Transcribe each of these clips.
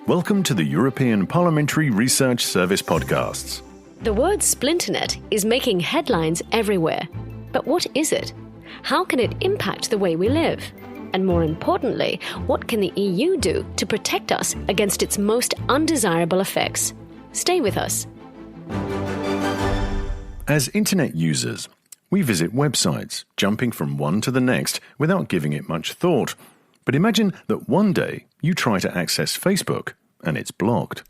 Welcome to the European Parliamentary Research Service podcasts. The word Splinternet is making headlines everywhere. But what is it? How can it impact the way we live? And more importantly, what can the EU do to protect us against its most undesirable effects? Stay with us. As Internet users, we visit websites, jumping from one to the next without giving it much thought. But imagine that one day you try to access Facebook and it's blocked.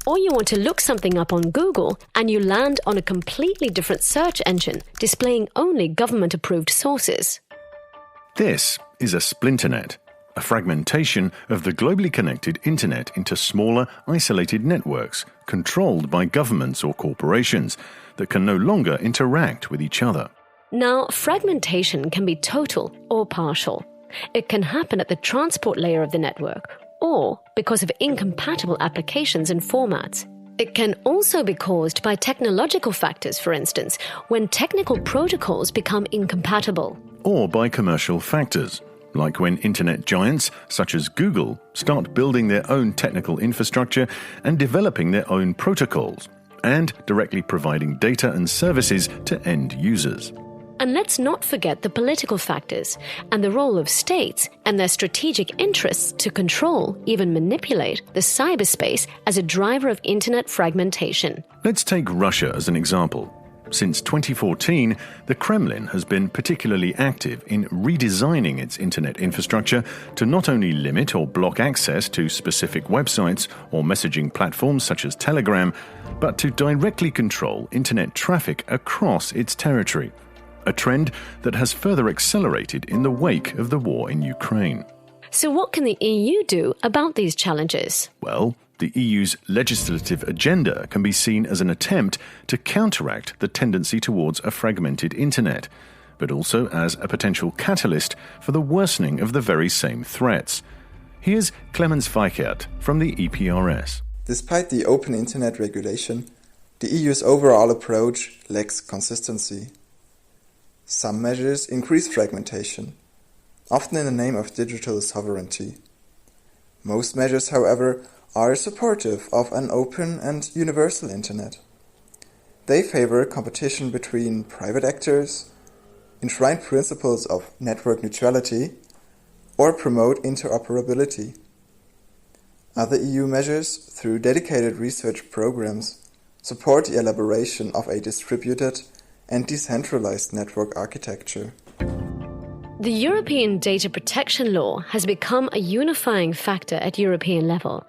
Or you want to look something up on Google and you land on a completely different search engine displaying only government-approved sources. This is a splinternet, a fragmentation of the globally connected Internet into smaller, isolated networks controlled by governments or corporations that can no longer interact with each other. Now, fragmentation can be total or partial. It can happen at the transport layer of the network, or because of incompatible applications and formats. It can also be caused by technological factors, for instance, when technical protocols become incompatible. Or by commercial factors, like when internet giants such as Google start building their own technical infrastructure and developing their own protocols, and directly providing data and services to end users. And let's not forget the political factors and the role of states and their strategic interests to control, even manipulate, the cyberspace as a driver of internet fragmentation. Let's take Russia as an example. Since 2014, the Kremlin has been particularly active in redesigning its internet infrastructure to not only limit or block access to specific websites or messaging platforms such as Telegram, but to directly control internet traffic across its territory. A trend that has further accelerated in the wake of the war in Ukraine. So what can the EU do about these challenges? Well, the EU's legislative agenda can be seen as an attempt to counteract the tendency towards a fragmented internet, but also as a potential catalyst for the worsening of the very same threats. Here's Clemens Weichert from the EPRS. Despite the open internet regulation, the EU's overall approach lacks consistency. Some measures increase fragmentation, often in the name of digital sovereignty. Most measures, however, are supportive of an open and universal internet. They favor competition between private actors, enshrine principles of network neutrality, or promote interoperability. Other EU measures, through dedicated research programs, support the elaboration of a distributed and decentralized network architecture. The European data protection law has become a unifying factor at European level,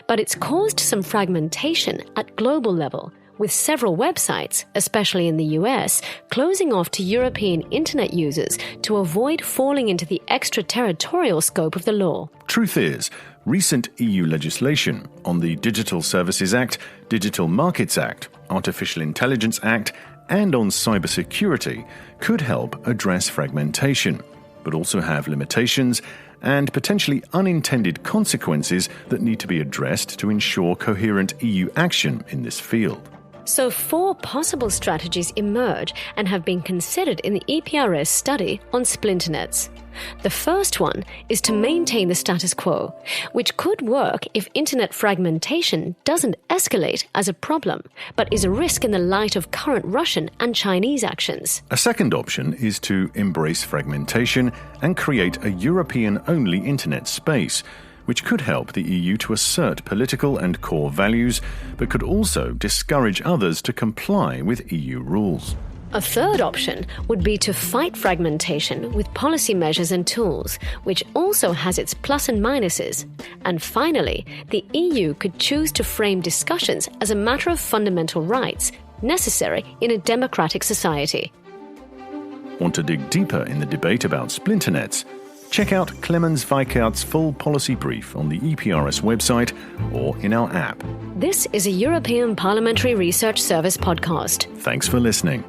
but it's caused some fragmentation at global level, with several websites, especially in the US, closing off to European internet users to avoid falling into the extraterritorial scope of the law. Truth is, recent EU legislation on the Digital Services Act, Digital Markets Act, Artificial Intelligence Act, and on cybersecurity could help address fragmentation, but also have limitations and potentially unintended consequences that need to be addressed to ensure coherent EU action in this field. So 4 possible strategies emerge and have been considered in the EPRS study on Splinternets. The first one is to maintain the status quo, which could work if internet fragmentation doesn't escalate as a problem, but is a risk in the light of current Russian and Chinese actions. A second option is to embrace fragmentation and create a European-only internet space, which could help the EU to assert political and core values, but could also discourage others to comply with EU rules. A third option would be to fight fragmentation with policy measures and tools, which also has its plus and minuses. And finally, the EU could choose to frame discussions as a matter of fundamental rights, necessary in a democratic society. Want to dig deeper in the debate about Splinternets? Check out Clemens Weichert's full policy brief on the EPRS website or in our app. This is a European Parliamentary Research Service podcast. Thanks for listening.